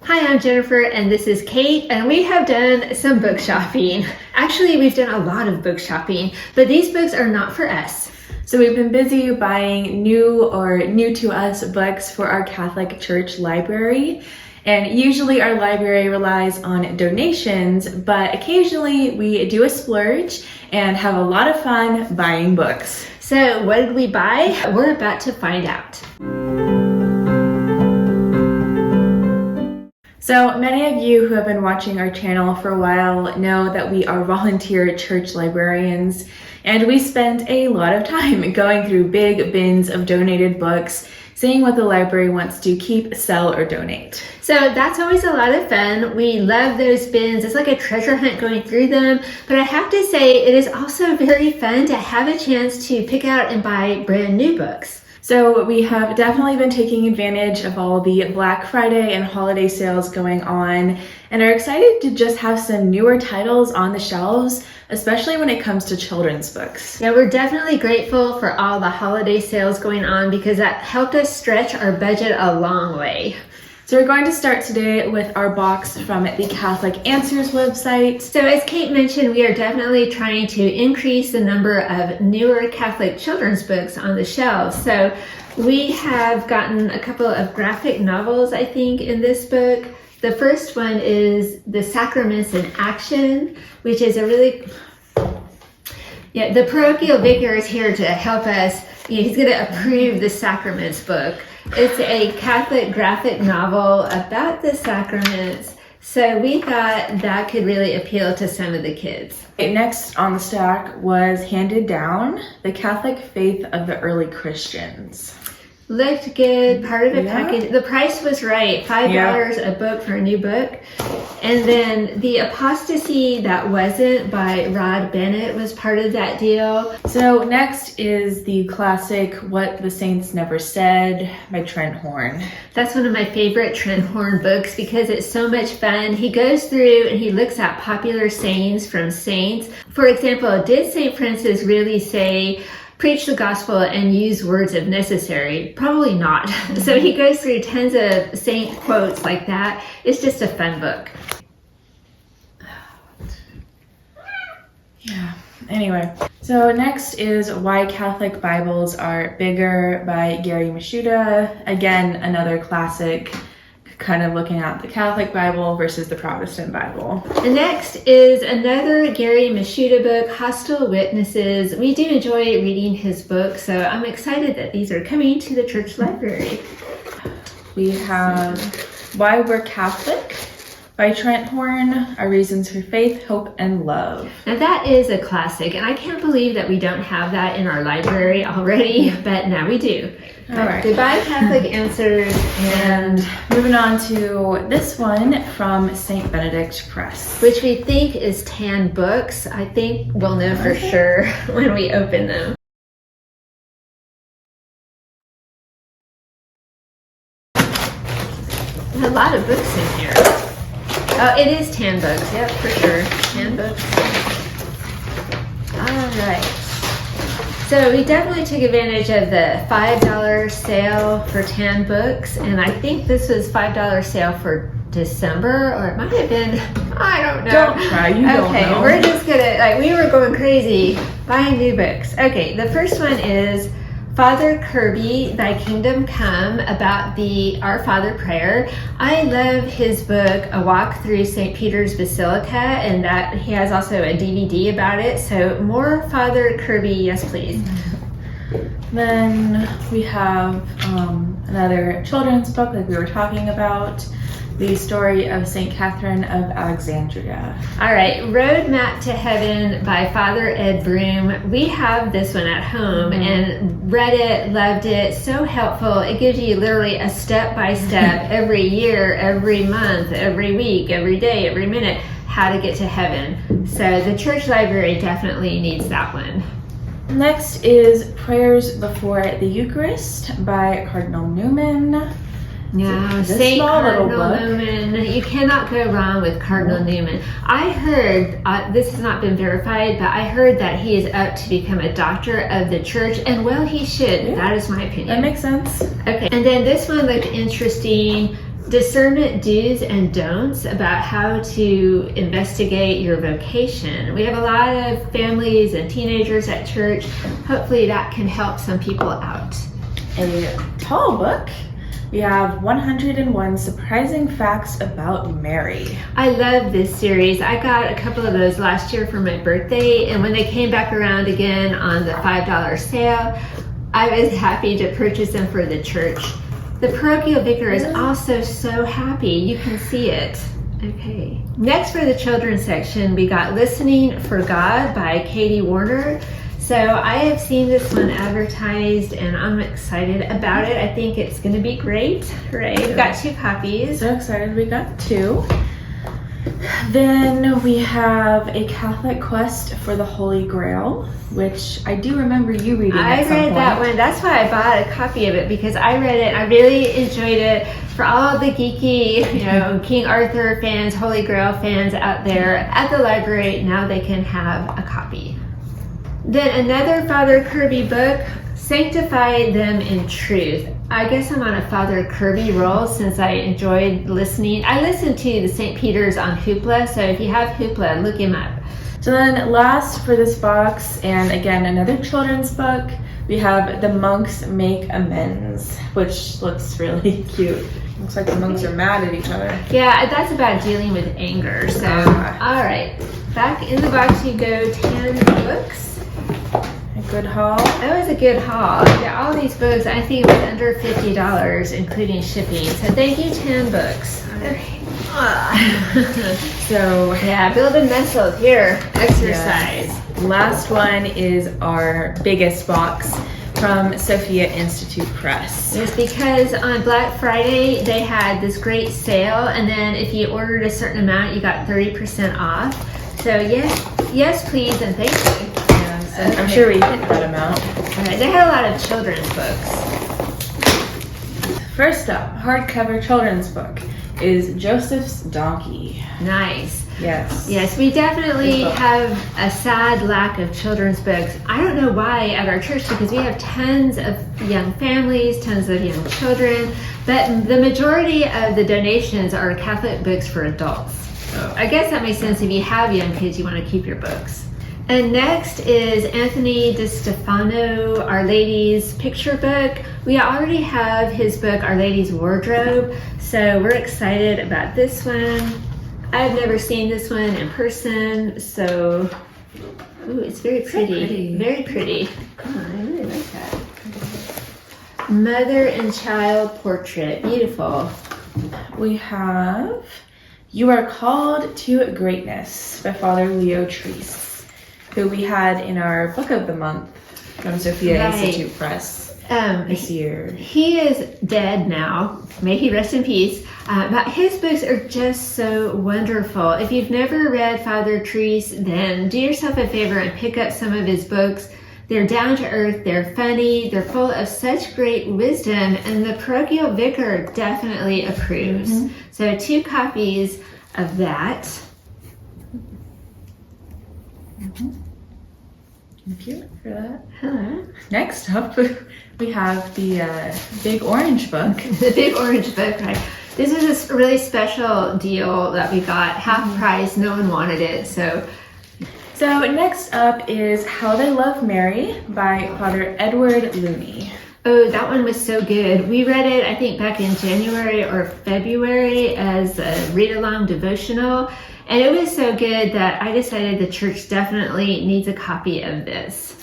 Hi, I'm Jennifer and this is Kate, and we have done some book shopping. Actually, we've done a lot of book shopping, but these books are not for us. So we've been busy buying new to us books for our Catholic Church library. And usually our library relies on donations, but occasionally we do a splurge and have a lot of fun buying books. So what did we buy? We're about to find out. So many of you who have been watching our channel for a while know that we are volunteer church librarians, and we spend a lot of time going through big bins of donated books, seeing what the library wants to keep, sell, or donate. So that's always a lot of fun. We love those bins. It's like a treasure hunt going through them. But I have to say, it is also very fun to have a chance to pick out and buy brand new books. So we have definitely been taking advantage of all the Black Friday and holiday sales going on, and are excited to just have some newer titles on the shelves, especially when it comes to children's books. Yeah, we're definitely grateful for all the holiday sales going on because that helped us stretch our budget a long way. So we're going to start today with our box from the Catholic Answers website. So as Kate mentioned, we are definitely trying to increase the number of newer Catholic children's books on the shelves. So we have gotten a couple of graphic novels, I think, in this book. The first one is The Sacraments in Action, which is a really... Yeah, the parochial vicar is here to help us. He's going to approve the Sacraments book. It's a Catholic graphic novel about the sacraments, so we thought that could really appeal to some of the kids. Next on the stack was Handed Down, The Catholic Faith of the Early Christians. Looked good, part of a package. The price was right, $5 a book for a new book. And then The Apostasy That Wasn't by Rod Bennett was part of that deal. So next is the classic What the Saints Never Said by Trent Horn. That's one of my favorite Trent Horn books because it's so much fun. He goes through and he looks at popular sayings from saints. For example, did St. Francis really say, preach the gospel and use words if necessary? Probably not. So he goes through tons of saint quotes like that. It's just a fun book. Yeah, anyway. So next is Why Catholic Bibles Are Bigger by Gary Mashuda. Again, another classic, kind of looking at the Catholic Bible versus the Protestant Bible. The next is another Gary Mashuda book, Hostile Witnesses. We do enjoy reading his book, so I'm excited that these are coming to the church library. We have Why We're Catholic by Trent Horn, Our Reasons for Faith, Hope, and Love. Now that is a classic, and I can't believe that we don't have that in our library already, but now we do. All right. Goodbye, Catholic Answers. And moving on to this one from St. Benedict Press, which we think is 10 books. I think we'll know for sure when we open them. There's a lot of books in here. Oh, it is 10 books. Yep, for sure. 10 books. All right. So we definitely took advantage of the $5 sale for 10 books, and I think this was $5 sale for December, or it might have been, I don't know. Don't try, you don't know. Okay, we're just gonna, we were going crazy buying new books. Okay, the first one is Father Kirby, Thy Kingdom Come, about the Our Father prayer. I love his book, A Walk Through St. Peter's Basilica, and that he has also a DVD about it. So more Father Kirby, yes please. Then we have another children's book like we were talking about, The Story of St. Catherine of Alexandria. All right, Roadmap to Heaven by Father Ed Broom. We have this one at home and read it, loved it, so helpful. It gives you literally a step-by-step every year, every month, every week, every day, every minute, how to get to heaven. So the church library definitely needs that one. Next is Prayers Before the Eucharist by Cardinal Newman. Yeah, St. Cardinal Newman. You cannot go wrong with Cardinal Newman. I heard, this has not been verified, but I heard that he is up to become a doctor of the church, and well, he should. Yeah. That is my opinion. That makes sense. Okay, and then this one looked interesting. discernment do's and don'ts about how to investigate your vocation. We have a lot of families and teenagers at church. Hopefully that can help some people out. A tall book. We have 101 Surprising Facts About Mary. I love this series. I got a couple of those last year for my birthday, and when they came back around again on the $5 sale, I was happy to purchase them for the church. The parochial vicar is also so happy. You can see it. Okay. Next for the children's section, we got Listening for God by Katie Warner. So I have seen this one advertised and I'm excited about it. I think it's going to be great. Right. We've got 2 copies. So excited we got 2. Then we have A Catholic Quest for the Holy Grail, which I do remember you reading I at some read point. that one. That's why I bought a copy of it, because I read it. I really enjoyed it. For all the geeky, King Arthur fans, Holy Grail fans out there at the library, now they can have a copy. Then another Father Kirby book, Sanctify Them in Truth. I guess I'm on a Father Kirby roll since I enjoyed listening. I listened to the St. Peter's on Hoopla, so if you have Hoopla, look him up. So then last for this box, and again another children's book, we have The Monks Make Amends, which looks really cute. Looks like the monks are mad at each other. Yeah, that's about dealing with anger. So, all right, back in the box you go, 10 books. A good haul. That was a good haul. Yeah, all these books I think was under $50, including shipping. So thank you, 10 books. All right. So yeah, build a muscle here. Exercise. Yes. Last one is our biggest box from Sophia Institute Press. It's because on Black Friday they had this great sale, and then if you ordered a certain amount, you got 30% off. So yes, please, and thank you. Okay. I'm sure we hit that amount. All right, they had a lot of children's books. First up, hardcover children's book is Joseph's Donkey. Nice. Yes, we definitely have a sad lack of children's books. I don't know why at our church, because we have tons of young families, tons of young children, but the majority of the donations are Catholic books for adults. So I guess that makes sense. If you have young kids, you want to keep your books. And next is Anthony DiStefano, Our Lady's picture book. We already have his book, Our Lady's Wardrobe, so we're excited about this one. I've never seen this one in person, so it's very pretty. Very pretty. Oh, I really like that. Mother and child portrait, beautiful. We have You Are Called to Greatness by Father Leo Therese, who we had in our book of the month from Sophia Institute Press this year. He is dead now. May he rest in peace. But his books are just so wonderful. If you've never read Father Therese, then do yourself a favor and pick up some of his books. They're down to earth, they're funny, they're full of such great wisdom, and the parochial vicar definitely approves. Mm-hmm. So 2 copies of that. Mm-hmm. Thank you for that. Hello. Next up, we have the Big Orange book. The Big Orange book, right? This is a really special deal that we got, half price, no one wanted it, so. So next up is How They Love Mary by Father Edward Looney. Oh, that one was so good. We read it, I think, back in January or February as a read-along devotional. And it was so good that I decided the church definitely needs a copy of this.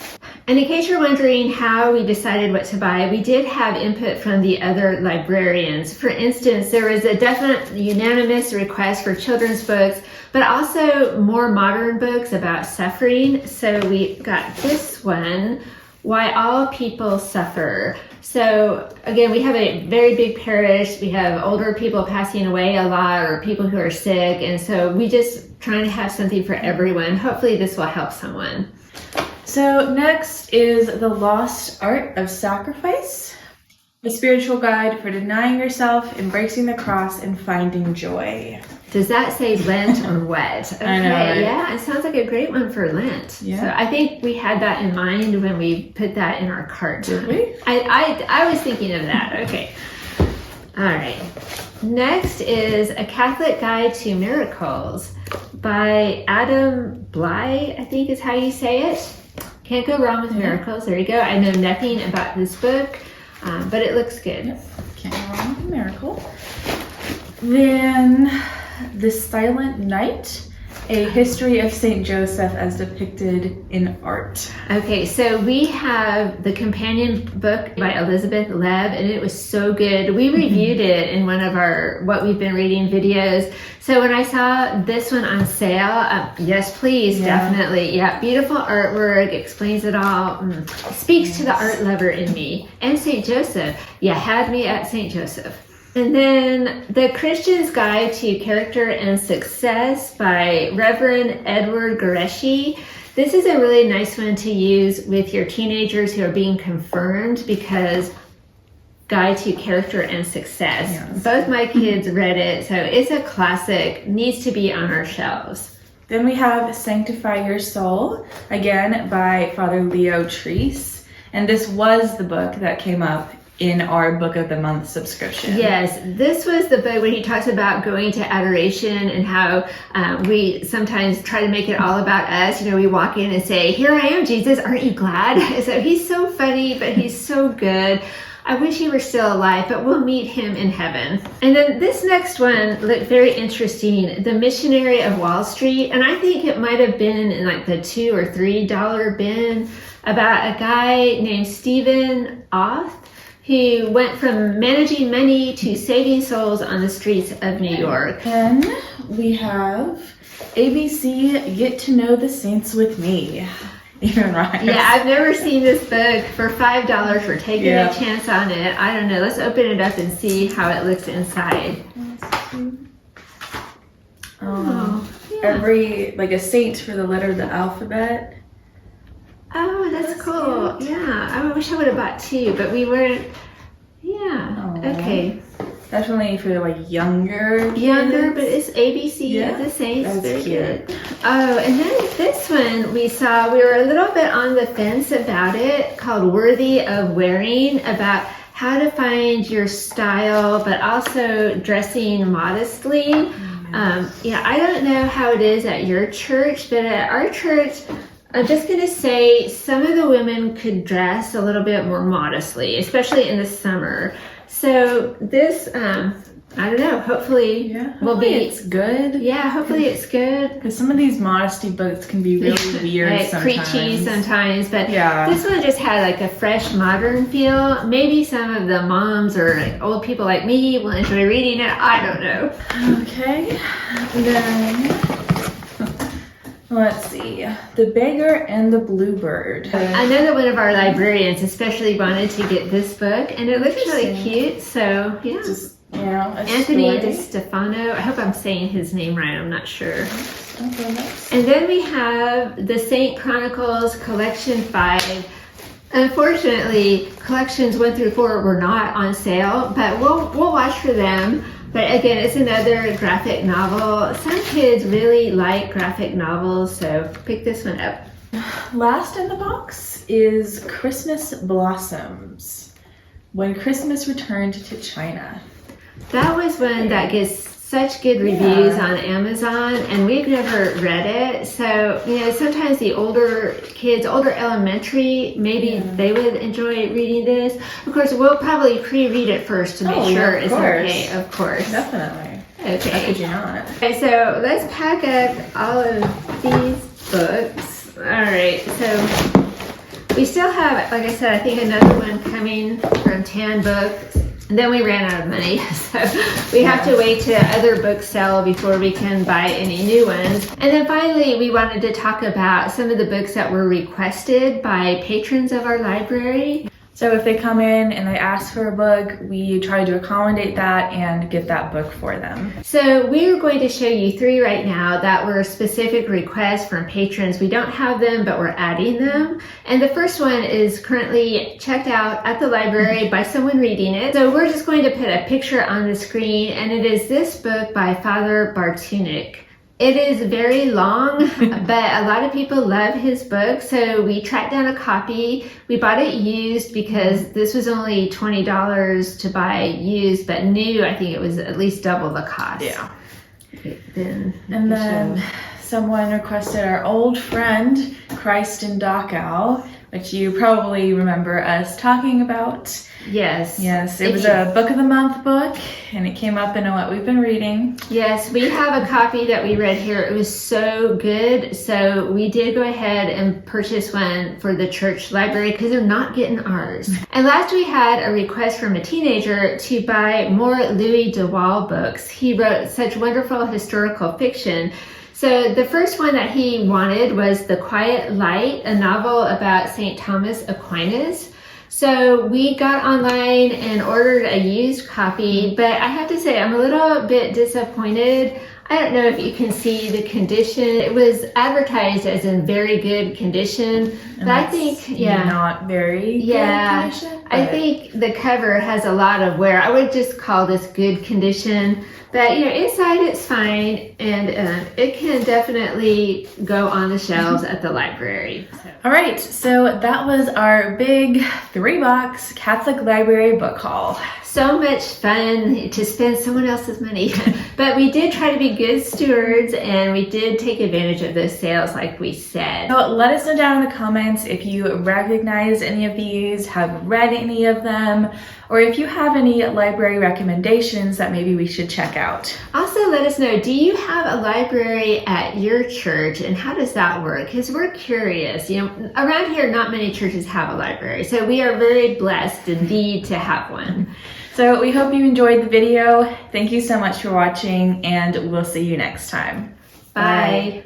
And in case you're wondering how we decided what to buy, we did have input from the other librarians. For instance, there was a definite unanimous request for children's books, but also more modern books about suffering. So we got this one, Why All People Suffer. So again, we have a very big parish. We have older people passing away a lot, or people who are sick. And so we just trying to have something for everyone. Hopefully this will help someone. So next is The Lost Art of Sacrifice, a spiritual guide for denying yourself, embracing the cross, and finding joy. Does that say Lent or what? Okay, I know, right? Yeah, it sounds like a great one for Lent. Yeah. So I think we had that in mind when we put that in our cart. Did we? I was thinking of that. Okay. All right. Next is A Catholic Guide to Miracles by Adam Bly, I think is how you say it. Can't go wrong with miracles. There you go. I know nothing about this book, but it looks good. Yep. Can't go wrong with a miracle. Then The Silent Night, a history of Saint Joseph as depicted in art. Okay, so we have the companion book by Elizabeth Lev, and it was so good. We reviewed it in one of our What We've Been Reading videos. So when I saw this one on sale, yes, please, definitely. Yeah, beautiful artwork, explains it all, speaks to the art lover in me. And Saint Joseph, you had me at Saint Joseph. And then The Christian's Guide to Character and Success by Reverend Edward Goreshi. This is a really nice one to use with your teenagers who are being confirmed, because Guide to Character and Success. Yes. Both my kids read it, so it's a classic, needs to be on our shelves. Then we have Sanctify Your Soul, again by Father Leo Therese. And this was the book that came up in our Book of the Month subscription. Yes, this was the book when he talks about going to adoration and how we sometimes try to make it all about us. You know, we walk in and say, "Here I am, Jesus, aren't you glad?" So he's so funny, but he's so good. I wish he were still alive, but we'll meet him in heaven. And then this next one looked very interesting, The Missionary of Wall Street. And I think it might have been in like the $2 or $3 bin, about a guy named Stephen Auth, who went from managing money to saving souls on the streets of New York. Then we have ABC Get to Know the Saints with Me. Even right. Yeah, I've never seen this book. For $5, we're taking a chance on it. I don't know. Let's open it up and see how it looks inside. Every, like a saint for the letter of the alphabet. Oh, that's cool. Cute. Yeah, I wish I would have bought two, but we weren't. Yeah. Aww. Okay. Definitely for like younger, but it's ABC of the Saints. That's cute. Good. Oh, and then this one we saw. We were a little bit on the fence about it, called Worthy of Wearing, about how to find your style, but also dressing modestly. I don't know how it is at your church, but at our church, I'm just going to say some of the women could dress a little bit more modestly, especially in the summer. So this, I don't know, hopefully will be... it's good. Yeah, hopefully it's good. Because some of these modesty books can be really weird sometimes. Preachy sometimes, but this one just had like a fresh, modern feel. Maybe some of the moms or like old people like me will enjoy reading it. I don't know. Okay, then... Let's see, The Beggar and the Bluebird. I know that one of our librarians especially wanted to get this book, and it looks really cute, so yeah. Just, Anthony DeStefano, I hope I'm saying his name right, I'm not sure. Okay. And then we have the Saint Chronicles Collection 5. Unfortunately, collections 1 through 4 were not on sale, but we'll watch for them. But again, it's another graphic novel. Some kids really like graphic novels, so pick this one up. Last in the box is Christmas Blossoms, When Christmas Returned to China. That was one that gets such good reviews on Amazon, and we've never read it. So, you know, sometimes the older kids, older elementary, maybe they would enjoy reading this. Of course, we'll probably pre-read it first to make sure it's okay, of course. Definitely. Okay. How could you not? Okay, so let's pack up all of these books. All right, so we still have, like I said, I think another one coming from Tan Books. And then we ran out of money, so we have to wait till other books sell before we can buy any new ones. And then finally, we wanted to talk about some of the books that were requested by patrons of our library. So if they come in and they ask for a book, we try to accommodate that and get that book for them. So we're going to show you 3 right now that were specific requests from patrons. We don't have them, but we're adding them. And the first one is currently checked out at the library by someone reading it. So we're just going to put a picture on the screen, and it is this book by Father Bartunek. It is very long, but a lot of people love his book, so we tracked down a copy. We bought it used because this was only $20 to buy used, but new, I think it was at least double the cost. Yeah. Then someone requested our old friend, Christ in Dachau, which you probably remember us talking about. Yes. Yes, it was a Book of the Month book, and it came up in what we've been reading. Yes, we have a copy that we read here. It was so good, so we did go ahead and purchase one for the church library because they're not getting ours. And last we had a request from a teenager to buy more Louis de Waal books. He wrote such wonderful historical fiction. So the first one that he wanted was The Quiet Light, a novel about St. Thomas Aquinas. So we got online and ordered a used copy, but I have to say I'm a little bit disappointed. I don't know if you can see the condition. It was advertised as in very good condition, but I think, not very good condition. I think the cover has a lot of wear. I would just call this good condition, but inside it's fine, and it can definitely go on the shelves at the library. All right, so that was our big 3-box Catholic Library book haul. So much fun to spend someone else's money. But we did try to be good stewards, and we did take advantage of those sales like we said. So let us know down in the comments if you recognize any of these, have read any of them, or if you have any library recommendations that maybe we should check out. Also, let us know, do you have a library at your church, and how does that work? Because we're curious. Around here, not many churches have a library, so we are very blessed indeed to have one. So we hope you enjoyed the video. Thank you so much for watching, and we'll see you next time. Bye.